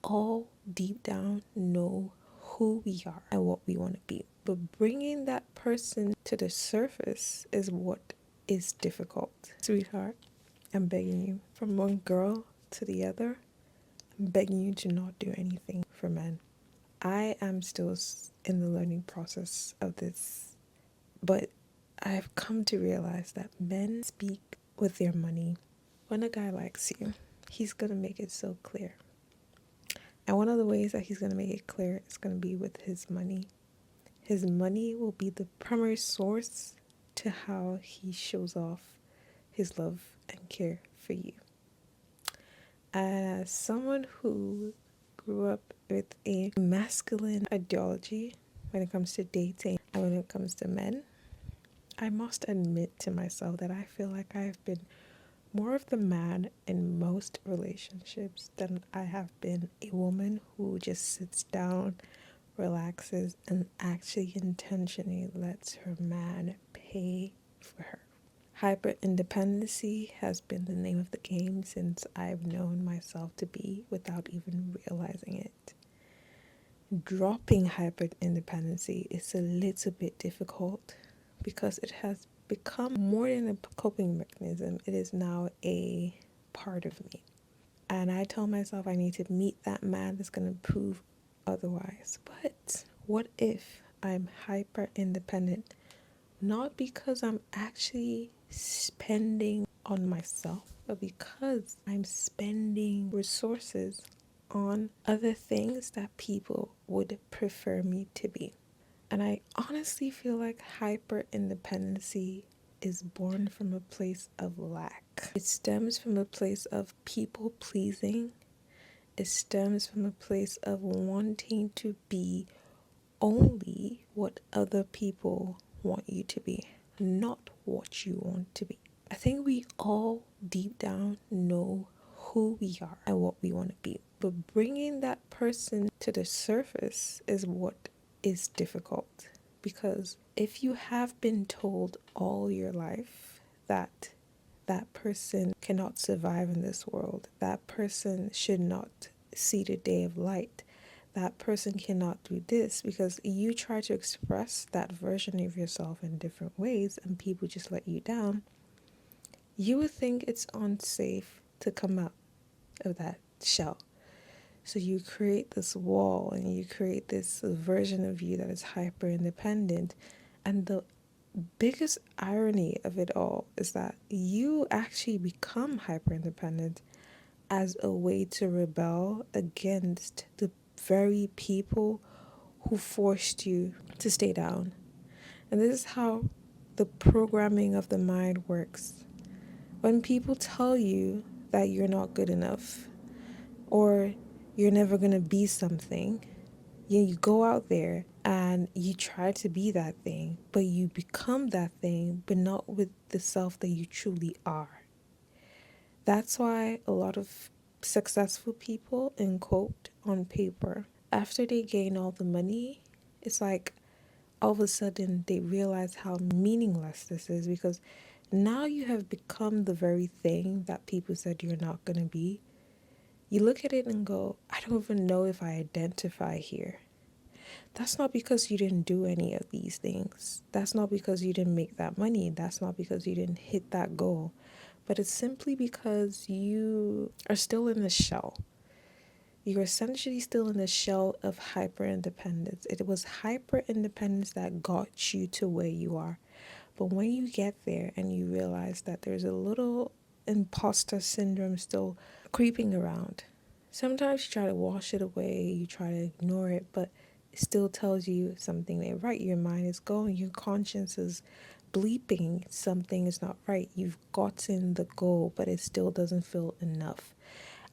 all deep down know who we are and what we want to be. But bringing that person to the surface is what is difficult. Sweetheart, I'm begging you, from one girl to the other, I'm begging you to not do anything for men. I am still in the learning process of this, but I've come to realize that men speak with their money. When a guy likes you, he's going to make it so clear. And one of the ways that he's going to make it clear is going to be with his money. His money will be the primary source to how he shows off his love and care for you. As someone who grew up with a masculine ideology when it comes to dating and when it comes to men, I must admit to myself that I feel like I've been more of the man in most relationships than I have been a woman who just sits down, relaxes, and actually intentionally lets her man pay for her. Hyper independency has been the name of the game since I've known myself to be without even realizing it. Dropping hyper independency is a little bit difficult because it has become more than a coping mechanism. It is now a part of me. And I tell myself I need to meet that man that's going to prove otherwise. But what if I'm hyper independent? Not because I'm actually spending on myself, but because I'm spending resources on other things that people would prefer me to be. And I honestly feel like hyper independency is born from a place of lack. It stems from a place of people pleasing. It stems from a place of wanting to be only what other people want you to be, not what you want to be. I think we all deep down know who we are and what we want to be. But bringing that person to the surface is what is difficult. Because if you have been told all your life that that person cannot survive in this world, that person should not see the day of light, that person cannot do this, because you try to express that version of yourself in different ways and people just let you down, you would think it's unsafe to come out of that shell. So you create this wall and you create this version of you that is hyper independent. And the biggest irony of it all is that you actually become hyper independent as a way to rebel against the very people who forced you to stay down. And this is how the programming of the mind works. When people tell you that you're not good enough or you're never going to be something, you go out there and you try to be that thing, but you become that thing, but not with the self that you truly are. That's why a lot of successful people, in quote, on paper, after they gain all the money, it's like all of a sudden they realize how meaningless this is, because now you have become the very thing that people said you're not going to be. You look at it and go, I don't even know if I identify here. That's not because you didn't do any of these things. That's not because you didn't make that money. That's not because you didn't hit that goal. But it's simply because you are still in the shell. You're essentially still in the shell of hyper independence. It was hyper independence that got you to where you are. But when you get there and you realize that there's a little imposter syndrome still creeping around, sometimes you try to wash it away, you try to ignore it, but it still tells you something ain't right. Your mind is going, your conscience is bleeping, something is not right. You've gotten the goal, but it still doesn't feel enough.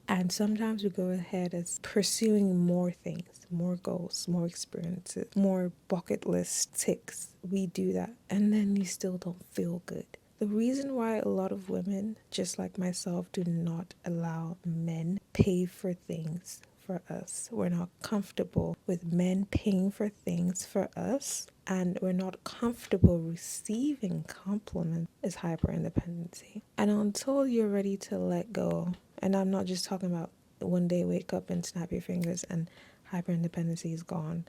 And sometimes we go ahead as pursuing more things, more goals, more experiences, more bucket list ticks. We do that, and then you still don't feel good. The reason why a lot of women, just like myself, do not allow men pay for things for us. We're not comfortable with men paying for things for us, and we're not comfortable receiving compliments is hyper independency. And until you're ready to let go, and I'm not just talking about one day wake up and snap your fingers and hyper independency is gone.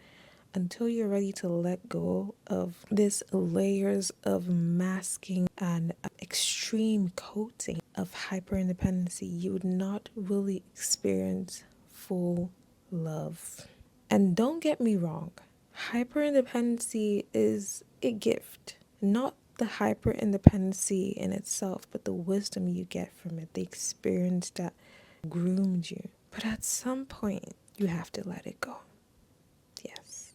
Until you're ready to let go of this layers of masking and extreme coating of hyper independency, you would not really experience full love. And don't get me wrong, hyper independency is a gift. Not the hyper independency in itself, but the wisdom you get from it, the experience that groomed you. But at some point, you have to let it go. Yes.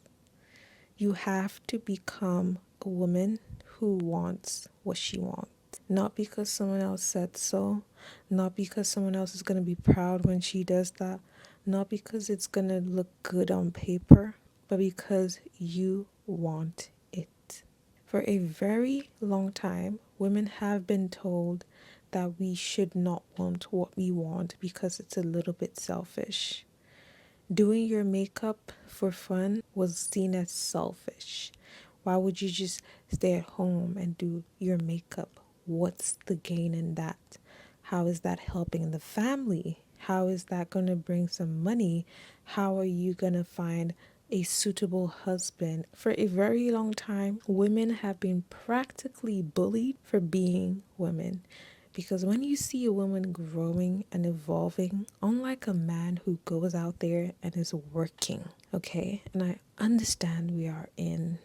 You have to become a woman who wants what she wants. Not because someone else said so, not because someone else is going to be proud when she does that, not because it's going to look good on paper, but because you want it. For a very long time, women have been told that we should not want what we want because it's a little bit selfish. Doing your makeup for fun was seen as selfish. Why would you just stay at home and do your makeup? What's the gain in that? How is that helping the family? How is that going to bring some money? How are you going to find a suitable husband? For a very long time, women have been practically bullied for being women. Because when you see a woman growing and evolving, unlike a man who goes out there and is working, okay? And I understand we are in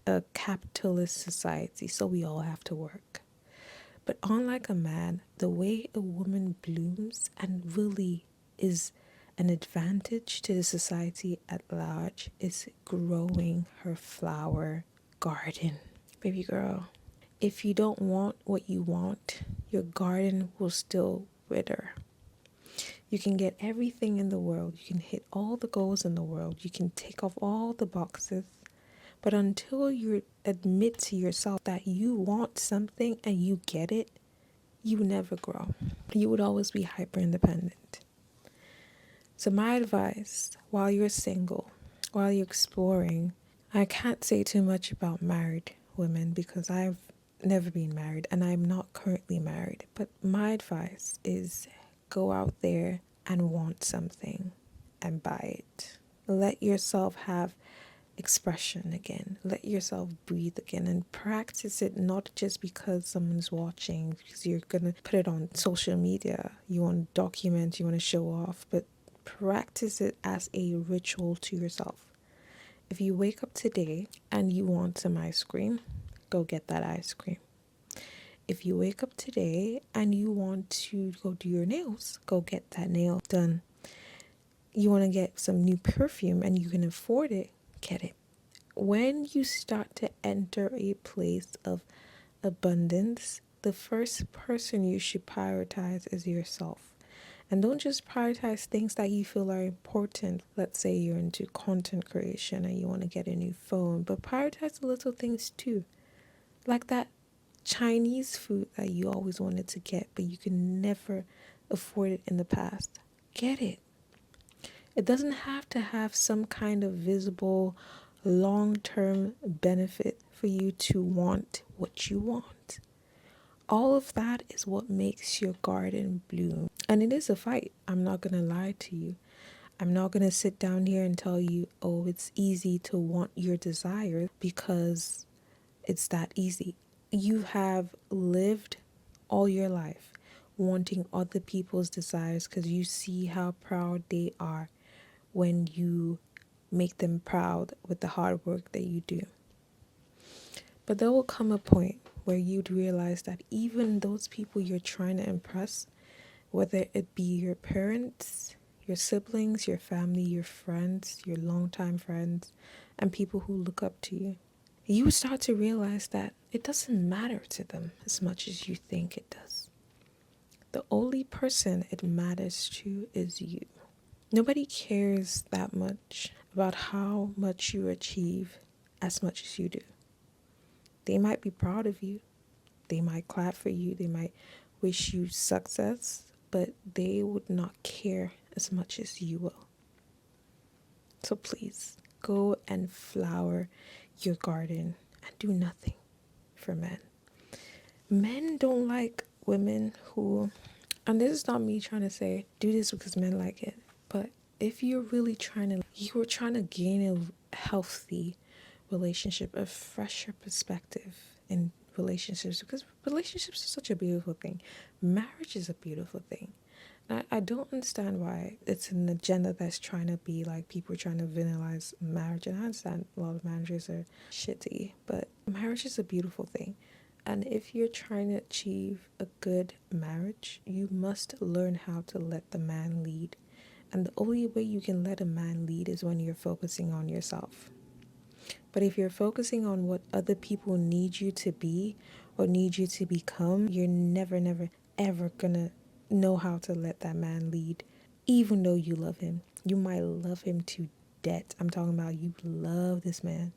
a capitalist society, so we all have to work. But unlike a man, the way a woman blooms and really is an advantage to the society at large is growing her flower garden. Baby girl, if you don't want what you want, your garden will still wither. You can get everything in the world. You can hit all the goals in the world. You can take off all the boxes. But until you admit to yourself that you want something and you get it, you never grow. You would always be hyper independent. So my advice, while you're single, while you're exploring, I can't say too much about married women because I've never been married and I'm not currently married. But my advice is go out there and want something and buy it. Let yourself have expression again. Let yourself breathe again and practice it, not just because someone's watching, because you're going to put it on social media. You want to document, you want to show off, but practice it as a ritual to yourself. If you wake up today and you want some ice cream, go get that ice cream. If you wake up today and you want to go do your nails, go get that nail done. You want to get some new perfume and you can afford it, get it. When you start to enter a place of abundance, the first person you should prioritize is yourself. And don't just prioritize things that you feel are important. Let's say you're into content creation and you want to get a new phone, but prioritize the little things too. Like that Chinese food that you always wanted to get, but you can never afford it in the past. Get it. It doesn't have to have some kind of visible long-term benefit for you to want what you want. All of that is what makes your garden bloom. And it is a fight. I'm not going to lie to you. I'm not going to sit down here and tell you, oh, it's easy to want your desires because it's that easy. You have lived all your life wanting other people's desires because you see how proud they are when you make them proud with the hard work that you do. But there will come a point where you'd realize that even those people you're trying to impress, whether it be your parents, your siblings, your family, your friends, your longtime friends, and people who look up to you, you would start to realize that it doesn't matter to them as much as you think it does. The only person it matters to is you. Nobody cares that much about how much you achieve as much as you do. They might be proud of you. They might clap for you. They might wish you success, but they would not care as much as you will. So please go and flower your garden and do nothing for men. Men don't like women who And this is not me trying to say do this because men like it, but if you're really you are trying to gain a healthy relationship, a fresher perspective in relationships, because relationships are such a beautiful thing. Marriage is a beautiful thing. I don't understand why it's an agenda that's trying to be like people trying to vanillize marriage. And I understand a lot of marriages are shitty, but marriage is a beautiful thing. And if you're trying to achieve a good marriage, you must learn how to let the man lead. And the only way you can let a man lead is when you're focusing on yourself. But if you're focusing on what other people need you to be or need you to become, you're never, never, ever gonna know how to let that man lead, even though you love him. You might love him to death. I'm talking about you love this man.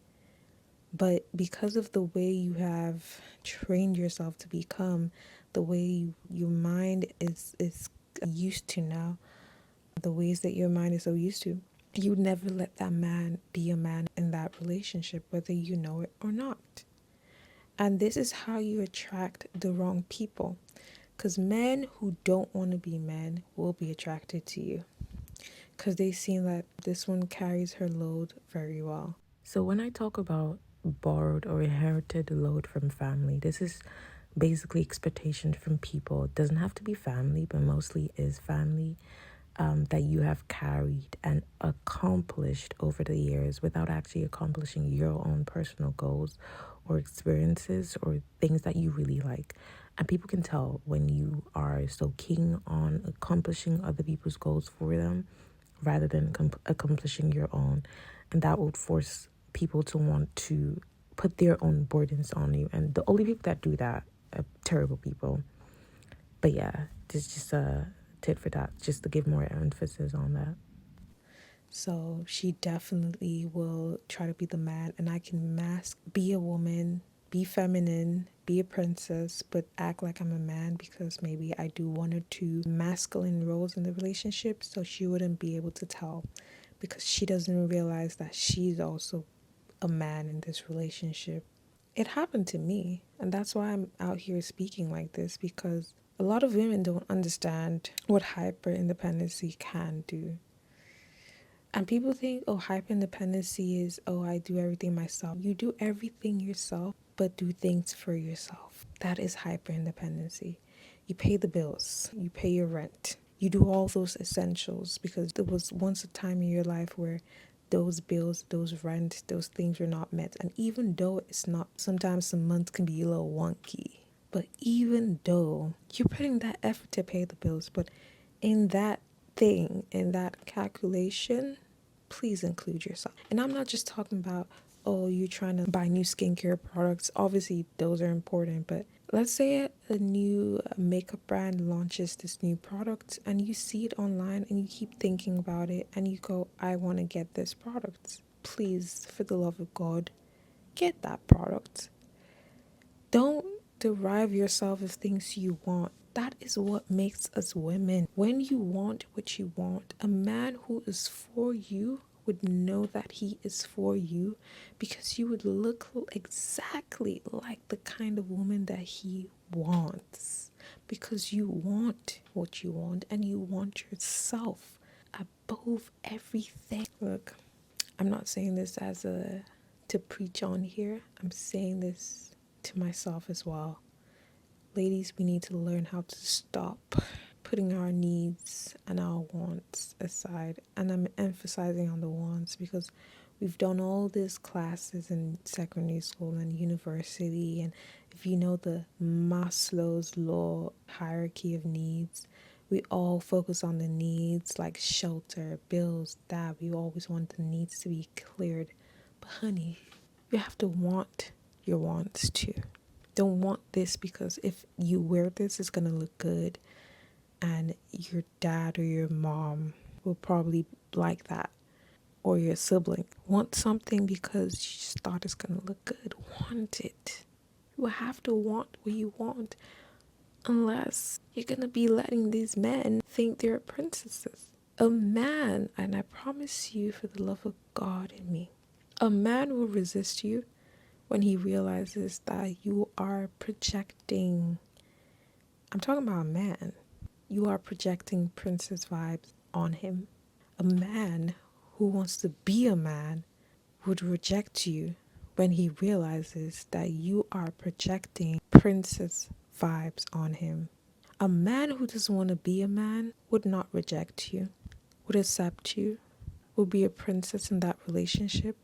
But because of the way you have trained yourself to become, the way your mind is used to now, the ways that your mind is so used to, you never let that man be a man in that relationship, whether you know it or not. And this is how you attract the wrong people. Because men who don't want to be men will be attracted to you. Because they see that this one carries her load very well. So when I talk about borrowed or inherited load from family, this is basically expectation from people. It doesn't have to be family, but mostly is family, that you have carried and accomplished over the years without actually accomplishing your own personal goals or experiences or things that you really like. And people can tell when you are so keen on accomplishing other people's goals for them rather than accomplishing your own. And that would force people to want to put their own burdens on you. And the only people that do that are terrible people. But yeah, this is just a tit for tat, just to give more emphasis on that. So she definitely will try to be the man, and I can be a woman, be feminine, be a princess, but act like I'm a man because maybe I do one or two masculine roles in the relationship, so she wouldn't be able to tell because she doesn't realize that she's also a man in this relationship. It happened to me, and that's why I'm out here speaking like this, because a lot of women don't understand what hyper independency can do. And people think, oh, hyper independency is, oh, I do everything myself. You do everything yourself, but do things for yourself. That is hyper independency. You pay the bills, you pay your rent, you do all those essentials because there was once a time in your life where those bills, those rent, those things were not met. And even though it's not, sometimes some months can be a little wonky. But even though you're putting that effort to pay the bills, but in that thing, in that calculation, please include yourself. And I'm not just talking about, oh, you're trying to buy new skincare products. Obviously, those are important, but let's say a new makeup brand launches this new product and you see it online and you keep thinking about it and you go, I want to get this product. Please, for the love of God, get that product. Don't derive yourself of things you want. That is what makes us women. When you want what you want, a man who is for you would know that he is for you because you would look exactly like the kind of woman that he wants. Because you want what you want and you want yourself above everything. Look, I'm not saying this to preach on here. I'm saying this to myself as well. Ladies, we need to learn how to stop putting our needs and our wants aside. And I'm emphasizing on the wants because we've done all these classes in secondary school and university. And if you know the Maslow's law hierarchy of needs, we all focus on the needs like shelter, bills, that. We always want the needs to be cleared. But honey, you have to want your wants too. Don't want this because if you wear this, it's going to look good. And your dad or your mom will probably like that. Or your sibling. Want something because you just thought it's going to look good. Want it. You have to want what you want. Unless you're going to be letting these men think they're princesses. A man, and I promise you for the love of God in me, a man will resist you when he realizes that you are projecting. I'm talking about a man. you are projecting princess vibes on him. A man who wants to be a man would reject you when he realizes that you are projecting princess vibes on him. A man who doesn't want to be a man would not reject you, would accept you, would be a princess in that relationship.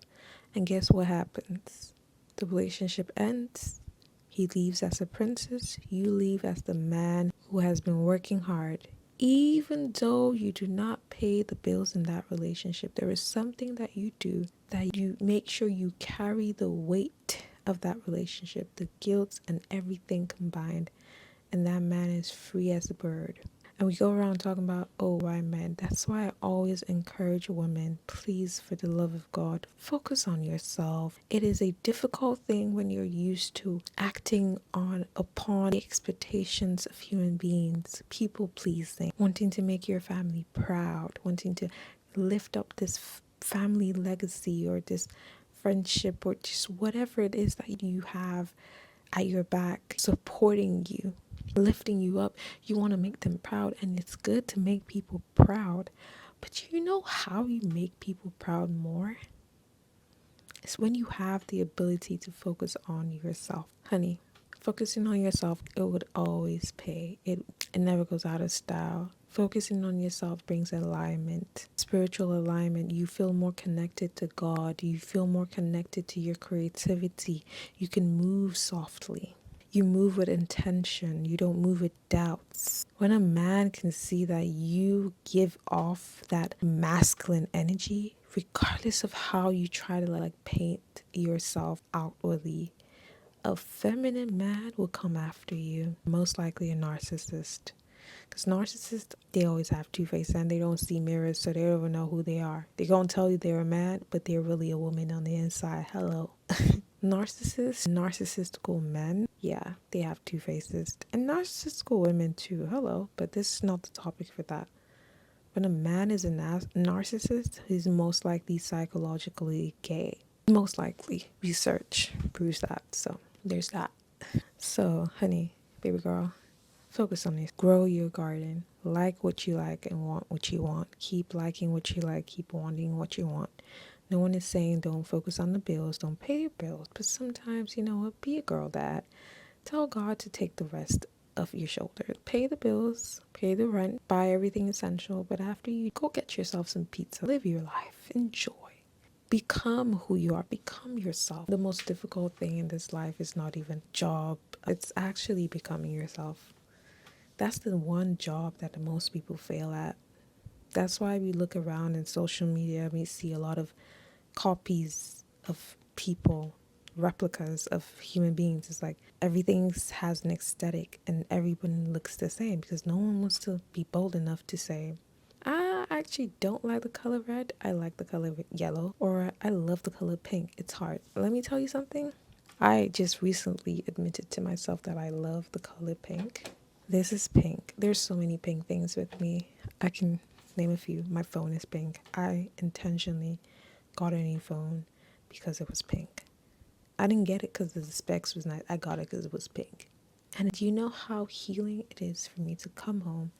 And guess what happens? The relationship ends. He leaves as a princess. You leave as the man who has been working hard. Even though you do not pay the bills in that relationship, there is something that you do that you make sure you carry the weight of that relationship, the guilt and everything combined. And that man is free as a bird. And we go around talking about, oh, why men? That's why I always encourage women, please, for the love of God, focus on yourself. It is a difficult thing when you're used to acting upon the expectations of human beings, people pleasing, wanting to make your family proud, wanting to lift up this family legacy or this friendship or just whatever it is that you have at your back, supporting you, lifting you up. You want to make them proud, and it's good to make people proud. But you know how you make people proud more? It's when you have the ability to focus on yourself. Honey, focusing on yourself, it would always pay. It never goes out of style. Focusing on yourself brings alignment, spiritual alignment. You feel more connected to God. You feel more connected to your creativity. You can move softly. You move with intention. You don't move with doubts. When a man can see that you give off that masculine energy, regardless of how you try to like paint yourself outwardly, a feminine man will come after you. Most likely a narcissist. Because narcissists, they always have two faces and they don't see mirrors, so they don't even know who they are. They're going to tell you they're a man, but they're really a woman on the inside. Hello. Narcissistical men, yeah, they have two faces. And narcissistical women too. Hello. But this is not the topic for that. When a man is a narcissist, he's most likely psychologically gay. Most likely. Research proves that. So there's that. So, honey, baby girl, focus on this. Grow your garden. Like what you like and want what you want. Keep liking what you like. Keep wanting what you want. No one is saying don't focus on the bills. Don't pay your bills. But sometimes, you know what? Be a girl dad. Tell God to take the rest of your shoulder. Pay the bills. Pay the rent. Buy everything essential. But after you go get yourself some pizza. Live your life. Enjoy. Become who you are. Become yourself. The most difficult thing in this life is not even job. It's actually becoming yourself. That's the one job that most people fail at. That's why we look around in social media, we see a lot of copies of people, replicas of human beings. It's like everything has an aesthetic and everyone looks the same because no one wants to be bold enough to say, I actually don't like the color red. I like the color yellow, or I love the color pink. It's hard. Let me tell you something. I just recently admitted to myself that I love the color pink. This is pink. There's so many pink things with me. I can name a few. My phone is pink. I intentionally got a new phone because it was pink. I didn't get it because the specs was nice. I got it because it was pink. And do you know how healing it is for me to come home,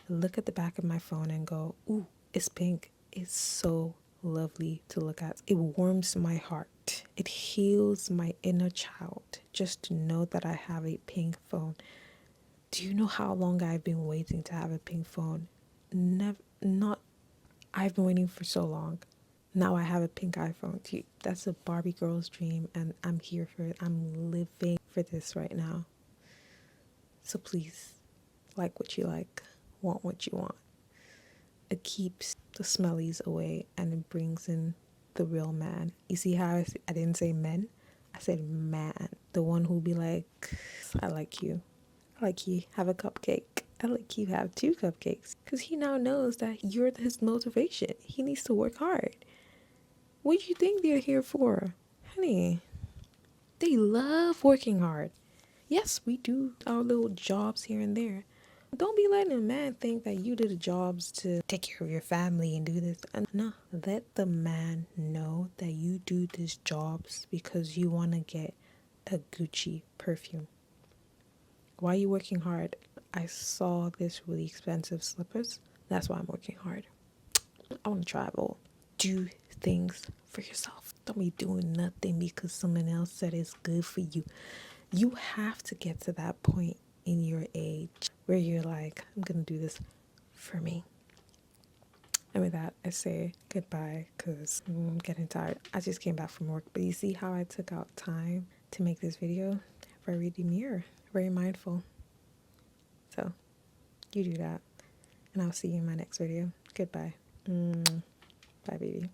look at the back of my phone and go, ooh, it's pink. It's so lovely to look at. It warms my heart. It heals my inner child just to know that I have a pink phone. Do you know how long I've been waiting to have a pink phone? I've been waiting for so long. Now I have a pink iPhone. That's a Barbie girl's dream and I'm here for it. I'm living for this right now. So please, like what you like, want what you want. It keeps the smellies away and it brings in the real man. You see how I didn't say men? I said man. The one who'll be like, I like you. I like you have a cupcake. I like you have 2 cupcakes. Because he now knows that you're his motivation. He needs to work hard. What do you think they're here for? Honey, they love working hard. Yes, we do our little jobs here and there. Don't be letting a man think that you did the jobs to take care of your family and do this. No, let the man know that you do these jobs because you want to get a Gucci perfume. Why are you working hard? I saw this really expensive slippers. That's why I'm working hard. I want to travel. Do things for yourself. Don't be doing nothing because someone else said it's good for you. You have to get to that point in your age where you're like, I'm going to do this for me. And with that, I say goodbye because I'm getting tired. I just came back from work. But you see how I took out time to make this video? Very demure, very mindful. So you do that. And I'll see you in my next video. Goodbye. Bye, baby.